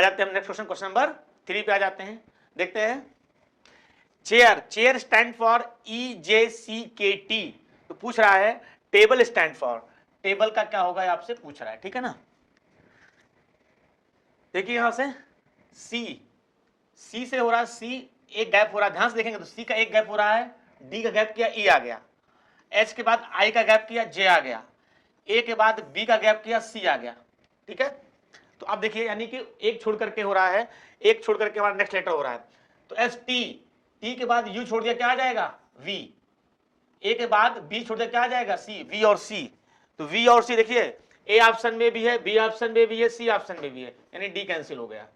जाते हैं हम नेक्स्ट क्वेश्चन, क्वेश्चन नंबर 3 पे आ जाते हैं, देखते हैं। चेयर स्टैंड फॉर EJCKT, तो पूछ रहा है टेबल स्टैंड फॉर, टेबल का क्या होगा आपसे पूछ रहा है, ठीक है ना। देखिए यहां से सी से हो रहा है, सी एक गैप हो रहा है, ध्यान से देखेंगे तो सी का एक गैप हो रहा है, डी का गैप किया ई आ गया, एच के बाद आई का गैप किया जे आ गया, ए के बाद बी का गैप किया सी आ गया, ठीक है। तो अब देखिए यानी कि एक छोड़ करके हो रहा है, एक छोड़ करके हमारा नेक्स्ट लेटर हो रहा है, तो एस टी के बाद यू छोड़ दिया क्या आ जाएगा वी, ए के बाद बी छोड़ दिया क्या आ जाएगा सी, वी और सी, तो वी और सी देखिए ए ऑप्शन में भी है, बी ऑप्शन में भी है, सी ऑप्शन में भी है, यानी डी कैंसिल हो गया,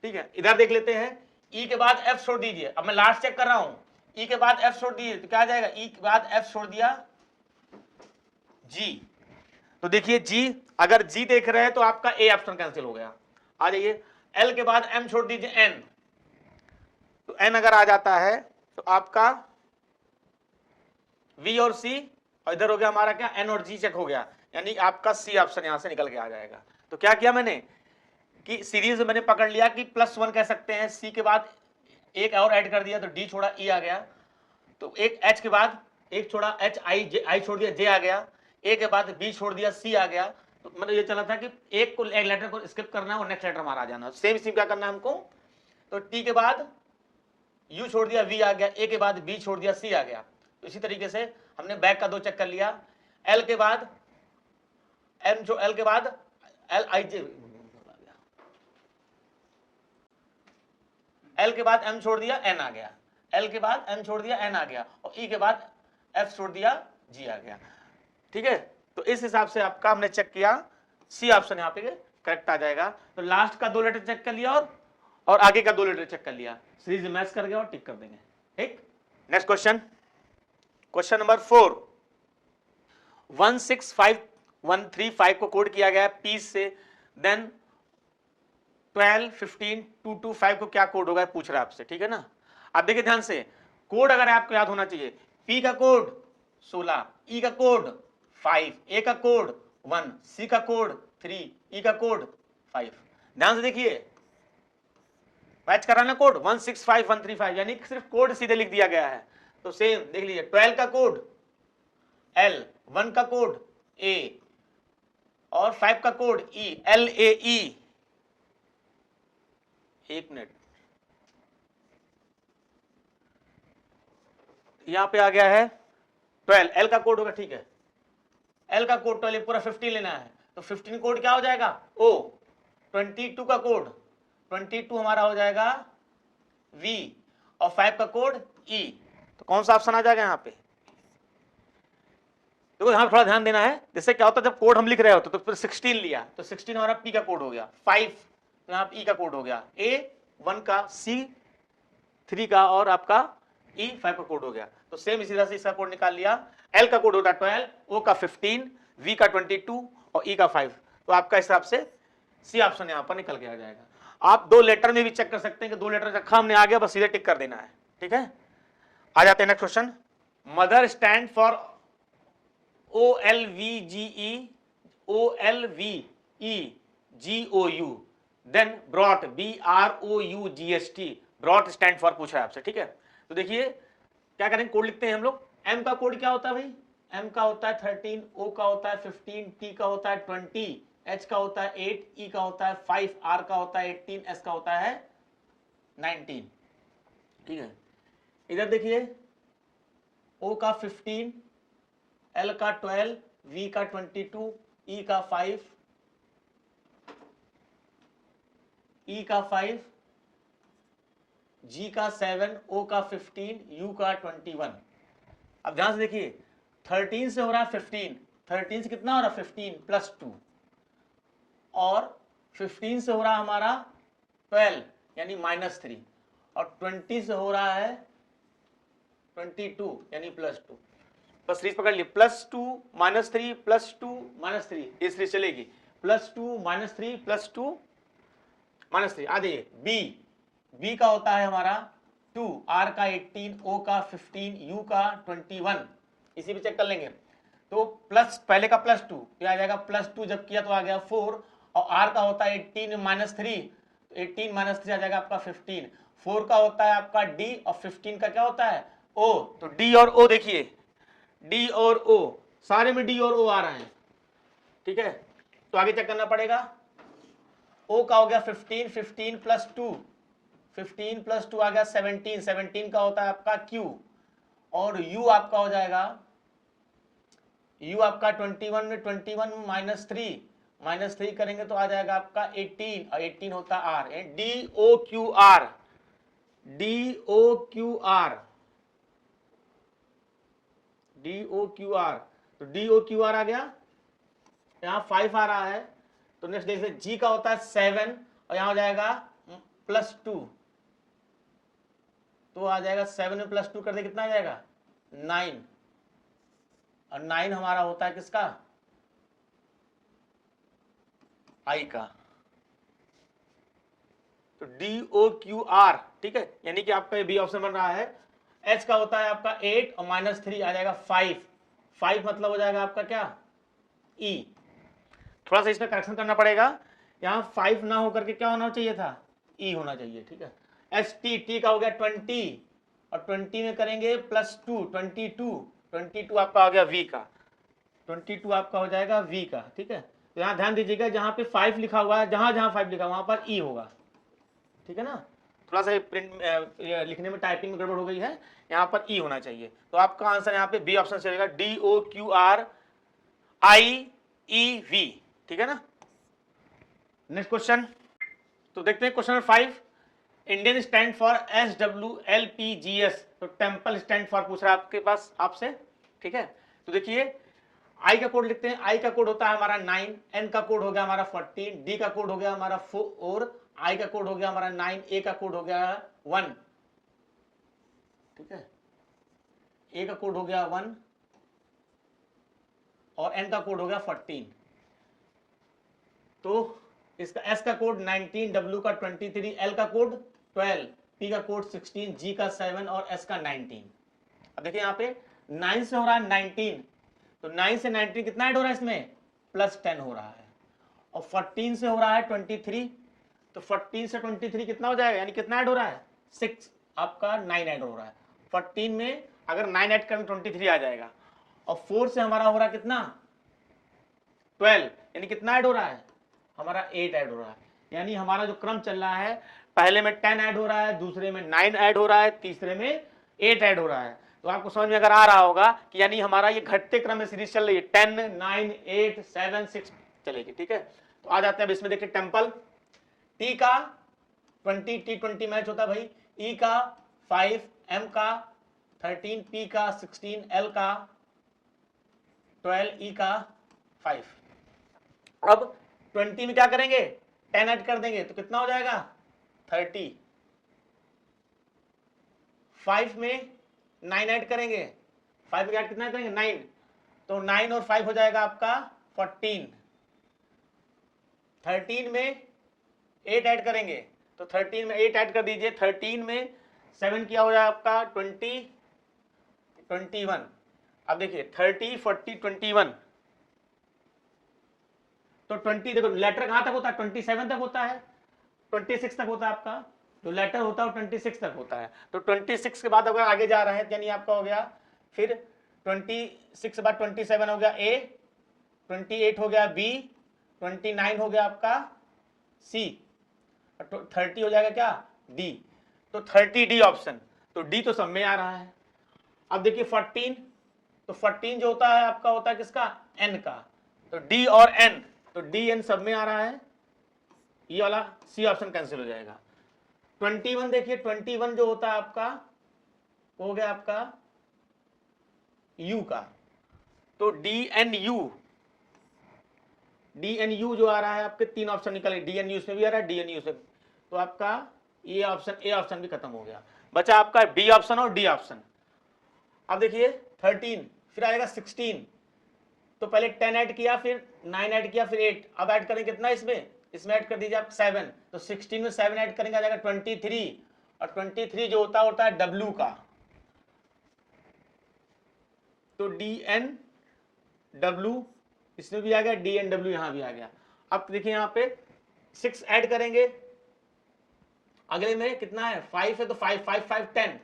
ठीक है। इधर देख लेते हैं, ई के बाद एफ छोड़ दीजिए, अब मैं लास्ट चेक कर रहा हूं, ई के बाद एफ छोड़ दीजिए तो क्या आ जाएगा, ई के बाद एफ छोड़ दिया जी, तो देखिए जी, अगर जी देख रहे हैं तो आपका ए ऑप्शन कैंसिल हो गया। आ जाइए, एल के बाद एम छोड़ दीजिए एन, तो एन अगर आ जाता है तो आपका वी और सी, और इधर हो गया हमारा क्या एन और जी चेक हो गया, यानी आपका सी ऑप्शन यहां से निकल के आ जाएगा। तो क्या किया मैंने कि सीरीज मैंने पकड़ लिया कि +1 कह सकते हैं, सी के बाद एक और ऐड कर दिया तो डी छोड़ा ई आ गया, तो एक एच के बाद एक छोड़ा एच, आई छोड़ दिया जे आ गया, ए के बाद बी छोड़ दिया सी आ गया, तो मतलब ये चला था कि एक लेटर को स्किप करना है और नेक्स्ट लेटर हमारा आ जाना, सेम क्या करना है हमको, तो टी के बाद यू छोड़ दिया वी आ गया, ए के बाद बी छोड़ दिया सी आ गया, तो इसी तरीके से हमने बैक का 2 चेक कर लिया, एल के बाद एम जो एल के बाद एल आई जे, एल के बाद एम छोड़ दिया एन आ गया, एल के बाद एम छोड़ दिया एन आ गया, और ई के बाद एफ छोड़ दिया जी आ गया, ठीक है। तो इस हिसाब से आपका हमने चेक किया, सी ऑप्शन यहाँ पे करेक्ट आ जाएगा। तो लास्ट का 2 लेटर चेक कर लिया और आगे का 2 लेटर चेक कर लिया, सीरीज मैच कर गया और टिक कर देंगे, ठीक। नेक्स्ट क्वेश्चन, क्वेश्चन नंबर 4, 165,135 को कोड किया गया है पीस से, देन 12, 15, 225 को क्या कोड होगा पूछ रहा है आपसे, ठीक है ना। अब देखिए ध्यान से, कोड अगर आपको याद होना चाहिए, पी का कोड 16, ई का कोड 5, ए का कोड 1, सी का कोड 3, ई का कोड 5, ध्यान से देखिए मैच कर रहा है ना कोड 165,135, यानी सिर्फ कोड सीधे लिख दिया गया है। तो सेम देख लीजिए, 12 का कोड एल, 1 का कोड ए और 5 का कोड ई, LAE, एक मिनट, यहां पे आ गया है 12, एल का कोड होगा, ठीक है, एल का कोड 12 पूरा 15 लेना है, तो 15 कोड क्या हो जाएगा ओ, 22 का कोड 22 हमारा हो जाएगा वी, और 5 का कोड ई, तो कौन सा ऑप्शन आ जाएगा यहाँ पे, देखो यहाँ थोड़ा ध्यान देना है, जैसे क्या होता है जब कोड हम लिख रहे होते तो फिर 16 लिया, तो 16 हमारा पी का कोड हो गया, 5 तो यहाँ ई का कोड हो गया, ए 1 का, सी 3 का, और आपका ई 5 का कोड हो गया। तो सेम इसी तरह से इसका कोड निकाल लिया, एल का कोड होता है 12, ओ का 15, वी का 22 और ई का 5, तो आपका हिसाब से सी ऑप्शन यहाँ पर निकल के आ जाएगा। आप 2 लेटर में भी चेक कर सकते हैं कि 2 लेटर रखा हमने आ गया, बस सीधे टिक कर देना है, ठीक है। आ जाते हैं next question, mother stand for OLVGEGOU, then brought BROUGST, brought stand for पूछ रहा है आपसे, ठीक है। तो देखिए क्या करेंगे, कोड लिखते हैं हम लोग, एम का कोड क्या होता है भाई, एम का होता है 13, ओ का होता है 15, टी का होता है 20, एच का होता है 8, ई का होता है 5, आर का होता है 18, एस का होता है 19, ठीक है। इधर देखिए ओ का 15, एल का 12, वी का 22, ई का 5, ई का 5, जी का 7, ओ का 15, यू का 21। अब ध्यान से देखिए 13 से हो रहा है 15, 13 से कितना हो रहा है 15 प्लस 2, और 15 से हो रहा है हमारा 12 यानी -3, और 20 से हो रहा है 22 यानी +2, बस सीरीज पकड़ लिए, +2 -3 +2 -3, ये सीरीज चलेगी, +2 -3 +2 -3। आ जाइए बी का होता है हमारा 2, आर का 18, ओ का 15, यू का 21, इसी भी चेक कर लेंगे। तो प्लस पहले का +2 आ जाएगा, +2 जब किया तो आ गया 4, और आर का होता है 18 माइनस 3, तो 18 माइनस 3 आ जाएगा आपका 15। 4 का होता है आपका डी और 15 का क्या होता है ओ। तो डी और ओ देखिए, डी और ओ सारे में डी और ओ आ रहे हैं, ठीक है। तो आगे चेक करना पड़ेगा। ओ का हो गया 15, 15 प्लस 2, 15 प्लस 2 आ गया 17, 17 का होता है आपका क्यू। और यू आपका हो जाएगा, यू आपका 21 में 21 माइनस 3 करेंगे तो आ जाएगा आपका 18, और 18 होता R. D O Q R, D O Q R, D O Q R. तो डी ओ क्यू आर आ गया, यहां 5 आ रहा है। तो नेक्स्ट देखिए जी का होता है 7, और यहां हो जाएगा +2, तो आ जाएगा 7 में +2 कर दे कितना आ जाएगा 9, और 9 हमारा होता है किसका आई का। तो डी ओ क्यू आर, ठीक है, यानी कि आपका बी ऑप्शन बन रहा है। एच का होता है आपका 8 और -3 आ जाएगा 5, 5 मतलब हो जाएगा आपका क्या ई। थोड़ा सा इसमें करेक्शन करना पड़ेगा, यहां 5 ना होकर के क्या होना चाहिए था ई होना चाहिए, ठीक है। एस टी, टी का हो गया 20, और 20 में करेंगे +2, 22 आपका हो गया वी का, 22 आपका हो जाएगा वी का, ठीक है। तो यहां ध्यान दीजिएगा जहां पे 5 लिखा हुआ है, जहां जहां 5 लिखा हुआ वहां पर ई होगा, ठीक है ना। थोड़ा सा प्रिंट लिखने में टाइपिंग में गड़बड़ हो गई है, यहाँ पर ई होना चाहिए। तो आपका आंसर यहाँ पे बी ऑप्शन चलेगा, D O Q R I E V, ठीक है ना। नेक्स्ट क्वेश्चन, तो देखते हैं question number 5। Indian stand for SWLPGS, तो टेम्पल स्टैंड फॉर पूछ रहा है आपके पास आपसे, ठीक है। तो देखिए आई का कोड लिखते हैं, आई का कोड होता है हमारा 9, एन का कोड हो गया हमारा 14, डी का कोड हो गया हमारा 4, आई का कोड हो गया हमारा 9, ए का कोड हो गया 1, ठीक है, ए का कोड हो गया 1, और एन का कोड हो गया 14। तो इसका एस का कोड 19, डब्ल्यू का 23, एल का कोड 12, पी का कोड 16, जी का 7 और एस का 19। अब देखिए यहाँ पे 9 से हो रहा है 19, तो 9 से 19 कितना ऐड हो रहा है इसमें +10 हो रहा है, और 14 से हो रहा है 23, तो 14 से 23 कितना हो जाएगा, यानी कितना ऐड हो रहा है 6, आपका 9 ऐड हो रहा है। 14 में अगर 9 ऐड करें 23 आ जाएगा, और 4 से हमारा हो रहा है कितना 12, यानी कितना ऐड हो रहा है हमारा 8 ऐड हो रहा है। यानी हमारा जो क्रम चल रहा है, पहले में 10 ऐड हो रहा है, दूसरे में 9 ऐड हो रहा है, तीसरे में 8 ऐड हो रहा है। तो आपको समझ में अगर आ रहा होगा कि यानी हमारा ये घटते क्रम में सीरीज चल रही है, 10, 9, 8, 7, 6 चलेगी, ठीक है। तो आ जाते हैं अब इसमें देखिए टेम्पल, टी का 20, T20 मैच होता है भाई, ई का 5, एम का 13, पी का 16, एल का 12, ई का 5। अब 20 में क्या करेंगे 10 ऐड कर देंगे तो कितना हो जाएगा 30, 5 में 9 ऐड करेंगे, 5 में कितना करेंगे 9, तो 9 और 5 हो जाएगा आपका 14, 13 में 8 ऐड करेंगे, तो 13 में 8 ऐड कर दीजिए, 13 में 7 किया हो जाएगा आपका 20, 21। अब देखिए 30, 40, 21, तो 20 देखो लेटर कहां तक होता है 27 तक होता है, 26 तक होता है आपका, जो लेटर होता है वो 26 तक होता है। तो 26 के बाद अगर आगे जा रहे हैं यानी आपका हो गया फिर 26 के बाद 27 हो गया ए, 28 हो गया बी, 29 हो गया आपका सी, 30 हो जाएगा क्या डी। तो 30 डी ऑप्शन, तो डी तो सब में आ रहा है। अब देखिए 14, तो 14 जो होता है आपका होता है किसका एन का, तो डी और एन, तो डी एन सब में आ रहा है, ये वाला सी ऑप्शन कैंसिल हो जाएगा। 21 देखिए 21 जो होता है आपका हो गया आपका यू का, तो D N U, D N U जो आ रहा है आपके 3 ऑप्शन निकले, डी एन यू से भी आ रहा है डी एन यू से, तो आपका ये ऑप्शन ए ऑप्शन भी खत्म हो गया, बचा आपका बी ऑप्शन और डी ऑप्शन। अब देखिए 13 फिर आएगा 16, तो पहले 10 ऐड किया फिर 9 ऐड किया फिर 8, अब ऐड करें कितना इसमें ऐड कर दीजिए आप 7, तो 16 में 7 ऐड करेंगे आ जाएगा 23, और 23 जो होता है डब्ल्यू का, तो डी एन डब्ल्यू इसमें भी आ गया, डी एन डब्ल्यू यहां भी आ गया। अब देखिए यहाँ पे 6 ऐड करेंगे, अगले में कितना है 5 है, तो 5 5 5 10,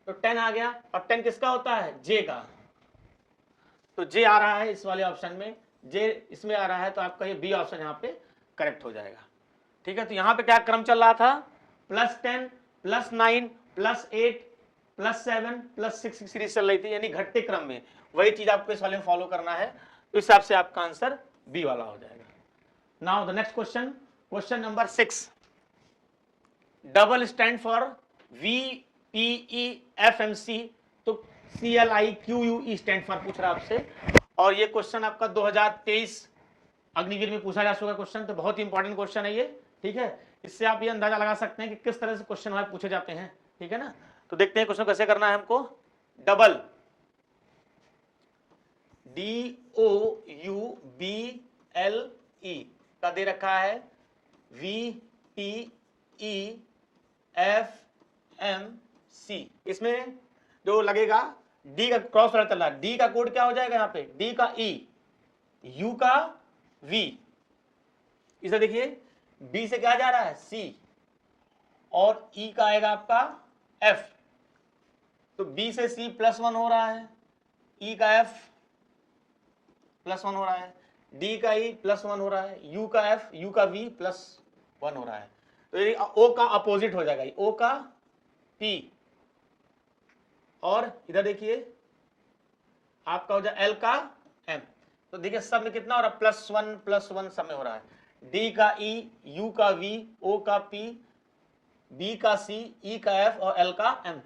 तो 10 आ गया। और 10 किसका होता है, जे का, तो जे आ रहा है इस वाले ऑप्शन में, जे इसमें आ रहा है, तो आपका ये बी ऑप्शन यहाँ पे करेक्ट हो जाएगा। ठीक है, तो यहाँ पे क्या क्रम चल रहा था, +10 +9 +8 +7 +6 सीरीज चल रही थी, यानी घटते क्रम में। वही चीज आपको इस वाले में फॉलो करना है, तो इस हिसाब से आपका आंसर बी वाला हो जाएगा। Now the next question, question number 6, double stand for VPE तो CLIQUE स्टैंड फॉर पूछ रहा है आपसे, और ये क्वेश्चन आपका 2023 अग्निवीर में पूछा जा चुका क्वेश्चन, तो बहुत ही इंपॉर्टेंट क्वेश्चन है ये। ठीक है, इससे आप ये अंदाजा लगा सकते हैं कि किस तरह से क्वेश्चन हमारे पूछे जाते हैं। ठीक है ना, तो देखते हैं क्वेश्चन कैसे करना है हमको। डबल DOUBLE का दे रखा है VPEFMC, इसमें जो लगेगा डी का क्रॉस चल रहा है, डी का कोड क्या हो जाएगा यहाँ पे, डी का E, U का V, इसे देखिए B से क्या जा रहा है C, और E का आएगा आपका F, तो B से C +1 हो रहा है, E का F +1 हो रहा है, D का E +1 हो रहा है, U का F, U का V +1 हो रहा है, तो ये O का अपोजिट हो जाएगा, O का P, और इधर देखिए आपका हो जाए L का M, तो देखिए सब में कितना हो रहा है, +1 सब में हो रहा है, D का E, U का V, O का P, B का C, E का F और L का M,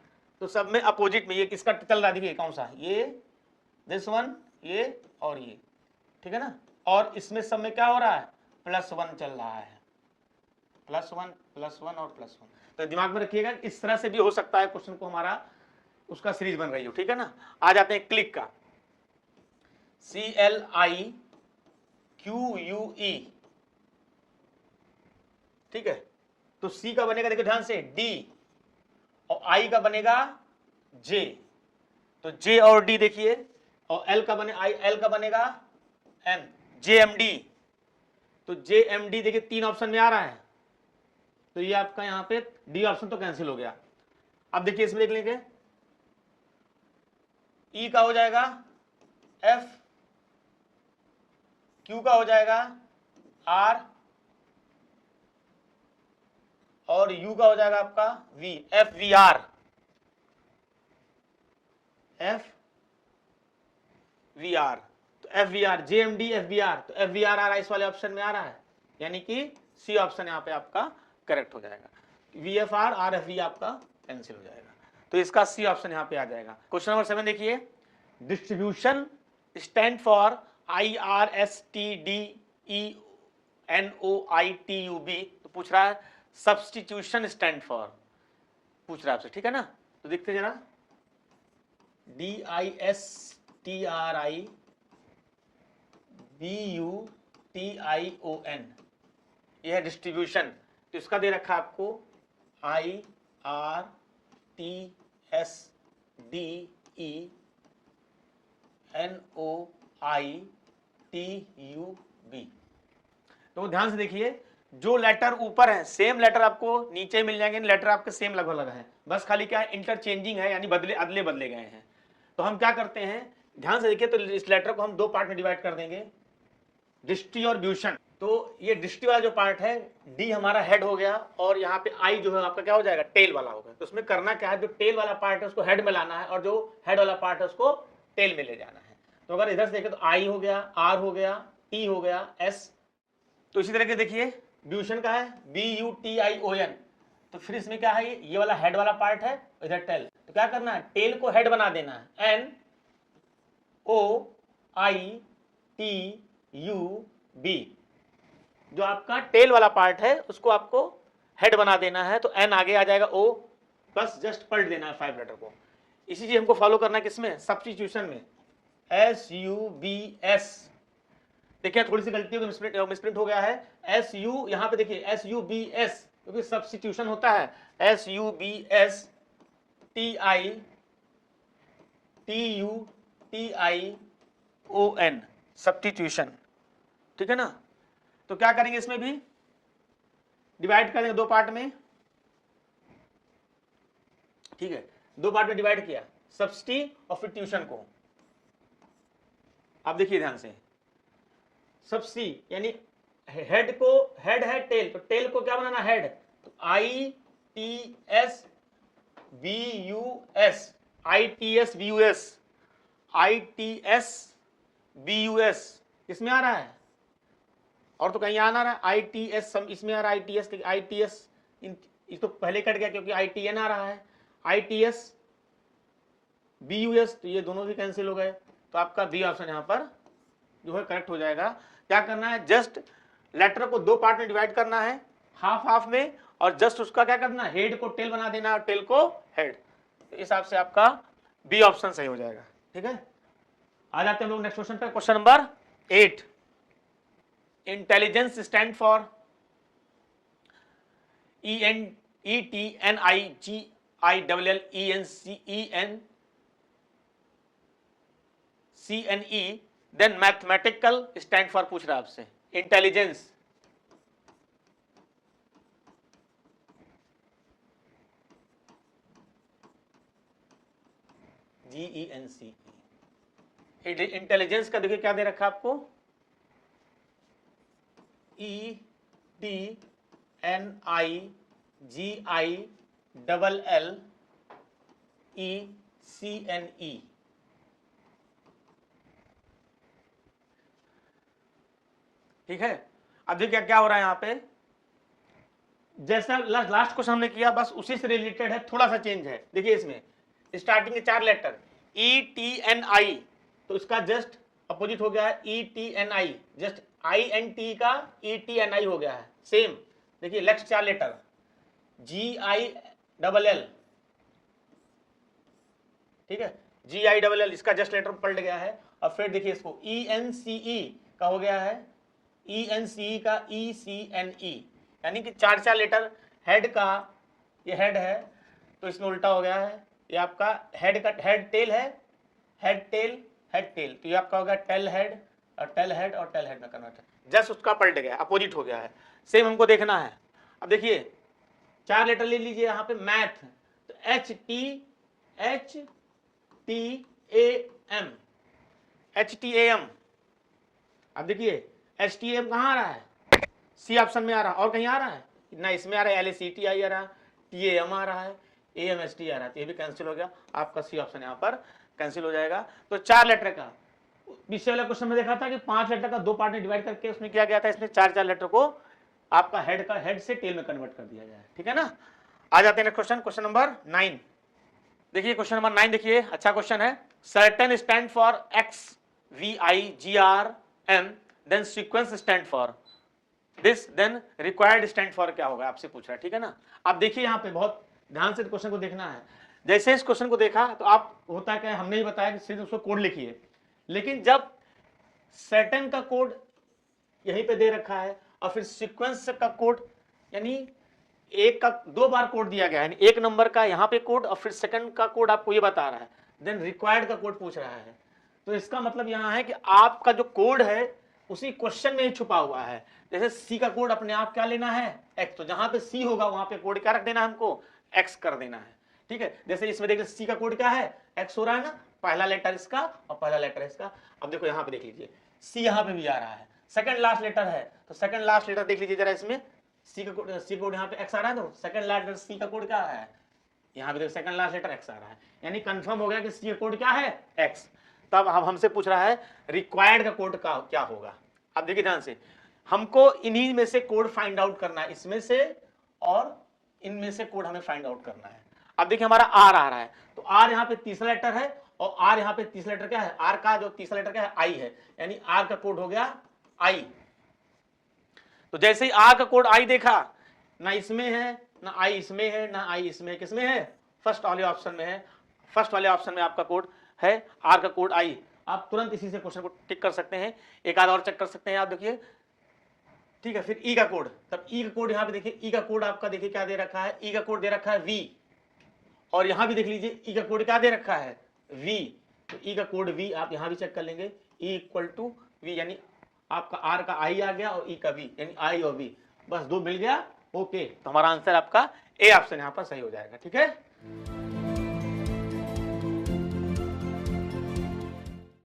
तो सब में अपोजिट में ये किसका चल रहा है, देखिए कौन सा, ये दिस वन, ये और ये। ठीक है ना, और इसमें सब में क्या हो रहा है, +1 चल रहा है, +1 +1 और +1, तो दिमाग में रखिएगा इस तरह से भी हो सकता है क्वेश्चन को हमारा उसका सीरीज बन रही हो। ठीक है ना, आ जाते हैं क्लिक का, CLIQUE, ठीक है, तो C का बनेगा देखो ध्यान से D, और I का बनेगा J, तो J और D देखिए, और L का बनेगा M, JMD, तो JMD देखिए 3 ऑप्शन में आ रहा है, तो ये आपका यहां पे D ऑप्शन तो कैंसिल हो गया। अब देखिए इसमें देख लेंगे, E का हो जाएगा F, Q का हो जाएगा R, और U का हो जाएगा आपका V, FVR, तो FVR JMD FVR, तो FVR आ रहा है इस वाले ऑप्शन में आ रहा है, यानी कि C ऑप्शन यहाँ पे आपका करेक्ट हो जाएगा, VFR RFV आपका कैंसिल हो जाएगा, तो इसका C ऑप्शन यहाँ पे आ जाएगा। क्वेश्चन नंबर 7 देखिए, डिस्ट्रीब्यूशन स्टैंड फॉर IRSTDENOITUB, तो पूछ रहा है सब्स्टिट्यूशन स्टैंड फॉर, पूछ रहा है आपसे। ठीक है ना, तो देखते जरा, DISTRIBUTION, यह है डिस्ट्रीब्यूशन, तो इसका दे रखा है आपको IRTSDENOITUB, तो ध्यान से देखिए, जो लेटर ऊपर है सेम लेटर आपको नीचे मिल जाएंगे, लेटर आपके सेम लगभग है, बस खाली क्या है इंटरचेंजिंग है, यानी अदले बदले गए हैं। तो हम क्या करते हैं, ध्यान से देखिए, तो इस लेटर को हम 2 पार्ट में डिवाइड कर देंगे, डिस्ट्री और ब्यूशन। तो ये डिस्ट्री वाला जो पार्ट है, डी हमारा हेड हो गया, और यहाँ पे आई जो है आपका क्या हो जाएगा, टेल वाला होगा। तो उसमें करना क्या है, जो टेल वाला पार्ट है उसको हेड में लाना है, और जो हेड वाला पार्ट है उसको टेल में ले जाना है। तो अगर इधर से देखें तो आई हो गया, आर हो गया, टी हो गया, एस, तो इसी तरह के देखिए ब्यूशन का है BUTION, तो फिर इसमें क्या है, ये वाला हेड वाला पार्ट है, इधर टेल, तो क्या करना है, टेल को हेड बना देना है, NOITUB, जो आपका टेल वाला पार्ट है उसको आपको हेड बना देना है, तो N आगे आ जाएगा O, बस जस्ट पलट देना है 5 लेटर को। इसी चीज हमको फॉलो करना है किसमें, सब्स्टिट्यूशन में, SUBS, देखिए थोड़ी सी गलती हो, मिसप्रिंट हो गया है, SU, यहाँ पे देखिए SUBS, क्योंकि सब्स्टिट्यूशन होता है, SUBS TITUTION, सब्स्टिट्यूशन। ठीक है ना, तो क्या करेंगे, इसमें भी डिवाइड कर देंगे दो पार्ट में, ठीक है, दो पार्ट में डिवाइड किया, सब्सिडी और फिर ट्यूशन को। आप देखिए ध्यान से, सब्सिडी यानी हेड को, हेड है टेल, तो टेल को क्या बनाना, हेड, तो ITS VUS, ITS VUS, ITS VUS इसमें आ रहा है, और तो कहीं आना रहा है, ITS इसमें आ रहा है, ITS ITS इस तो पहले कट गया क्योंकि ITN आ रहा है, ITS VUS, तो ये दोनों भी कैंसिल हो गए, तो आपका बी ऑप्शन यहाँ पर जो है करेक्ट हो जाएगा। क्या करना है, जस्ट लेटर को दो पार्ट में डिवाइड करना है, हाफ हाफ में, और जस्ट उसका क्या करना है, हेड को टेल बना देना और टेल को हेड, तो इस हिसाब से आपका बी ऑप्शन सही हो जाएगा। ठीक है, आ जाते हैं हम लोग नेक्स्ट क्वेश्चन पे, question number 8। Intelligence stand for ENTENIGILENCE, then mathematical stand for पूछ रहा है आपसे, इंटेलिजेंस, GENCE, इंटेलिजेंस का देखिए क्या दे रखा है आपको, ENTENIGILLECNE, ठीक है। अब देखिए क्या हो रहा है यहाँ पे, जैसा लास्ट क्वेश्चन हमने किया बस उसी से रिलेटेड है, थोड़ा सा चेंज है। देखिए इसमें स्टार्टिंग के 4 लेटर ETNI, तो इसका जस्ट अपोजिट हो गया है ETNI, जस्ट INT का ETNI हो गया है, सेम। देखिए नेक्स्ट 4 लेटर GILL, ठीक है, GILL इसका जस्ट लेटर पलट गया है, और फिर देखिए इसको ENCE का हो गया है, ENCE का ECNE, यानी कि 4 लेटर हेड का, ये हेड है तो इसमें उल्टा हो गया है, ये आपका हेड का हेड टेल है, हेड टेल हेड टेल, तो ये आपका हो गया टेल हेड और टेल हेड और टेल हेड में कन्वर्ट है, जस्ट उसका पलट गया, अपोजिट हो गया है, सेम हमको देखना है। अब देखिए 4 लेटर ले लीजिए यहाँ पे, मैथ, तो HTAM, अब देखिए HTAM कहाँ आ रहा है, सी ऑप्शन में आ रहा है, और कहीं आ रहा है ना, इसमें आ रहा है LACTI आ रहा है, TAM आ रहा है, AMST आ रहा है, तो ये भी कैंसिल हो गया, आपका सी ऑप्शन यहाँ पर कैंसिल हो जाएगा। तो 4 लेटर का, पीछे वाला क्वेश्चन में देखा था कि 5 लेटर का 2 पार्ट में डिवाइड करके उसमें किया गया था, इसमें 4 लेटर को आपका हेड से टेल में कन्वर्ट कर दिया जाए, ठीक है ना। आ जाते हैं क्वेश्चन, क्वेश्चन नंबर 9। देखिए क्वेश्चन नंबर 9 देखिए, अच्छा क्वेश्चन है, certain stand for XVIGRM, then sequence stand for this, then required stand for क्या होगा, आपसे पूछ रहा है, ठीक है ना। आप देखिए यहाँ पे बहुत ध्यान से क्वेश्चन को देखना है, जैसे इस क्वेश्चन को देखा तो आप, होता है क्या, हमने ही बताया कि सिर्फ उसको कोड लिखिए, लेकिन जब सर्टेन का कोड यहीं पे दे रखा है और फिर सीक्वेंस का कोड, यानी एक का 2 बार कोड दिया गया है, यानी 1 नंबर का यहाँ पे कोड और फिर सेकंड का कोड आपको ये बता रहा है, देन रिक्वायर्ड का कोड पूछ रहा है, तो इसका मतलब यहाँ है कि आपका जो कोड है उसी क्वेश्चन में ही छुपा हुआ है। जैसे सी का कोड अपने आप क्या लेना है, एक्स, तो जहां पे सी होगा वहां पे कोड क्या रख देना है, हमको एक्स कर देना है, ठीक है। जैसे इसमें देखिए सी का कोड क्या है, एक्स हो रहा है ना, पहला लेटर इसका और पहला लेटर इसका। अब देखो यहाँ पे देख लीजिए सी यहाँ पे भी आ रहा है, सेकंड लास्ट लेटर है, तो सेकंड लास्ट लेटर देख लीजिए जरा, इसमें सी का कोड यहाँ पे एक्स आ रहा है, तो सेकंड लास्ट लेटर सी का कोड क्या है, यहाँ पे देखो सेकंड लास्ट लेटर एक्स आ रहा है, यानी कंफर्म हो गया कि सी का कोड क्या है, एक्स। तब हम हमसे पूछ रहा है रिक्वायर्ड का कोड का क्या होगा। अब देखिए ध्यान से, हमको इन्हीं में से कोड फाइंड आउट करना है, इसमें से और इनमें से कोड हमें फाइंड आउट करना है। अब देखिए हमारा आर आ रहा है, तो आर यहाँ पे तीसरा लेटर है, और आर यहाँ पे तीसरा लेटर क्या है, आर का जो तीसरा लेटर क्या है, आई है, यानी आर का कोड हो गया आई। तो जैसे ही आर का कोड आई देखा, ना इसमें है ना आई इसमें है, ना आई इसमें है, किसमें है, फर्स्ट वाले ऑप्शन में है, फर्स्ट वाले ऑप्शन में आपका कोड है, आर का कोड आई। आप तुरंत इसी से क्वेश्चन को टिक कर सकते हैं, एक आध और चेक कर सकते हैं आप, देखिए ठीक है। फिर ई का कोड, तब ई का कोड यहाँ पे देखिए, ई का कोड आपका देखिए क्या दे रखा है, ई का कोड दे रखा है वी, और यहां भी देख लीजिए ई का कोड क्या दे रखा है, वी, तो ई का कोड वी आप यहां भी चेक कर लेंगे, ई इक्वल टू वी, यानी आपका आर का आई आ गया और ई का बी, यानी आई और बी, बस दो मिल गया, ओके। तो हमारा आंसर आपका ए ऑप्शन यहाँ पर सही हो जाएगा। ठीक है।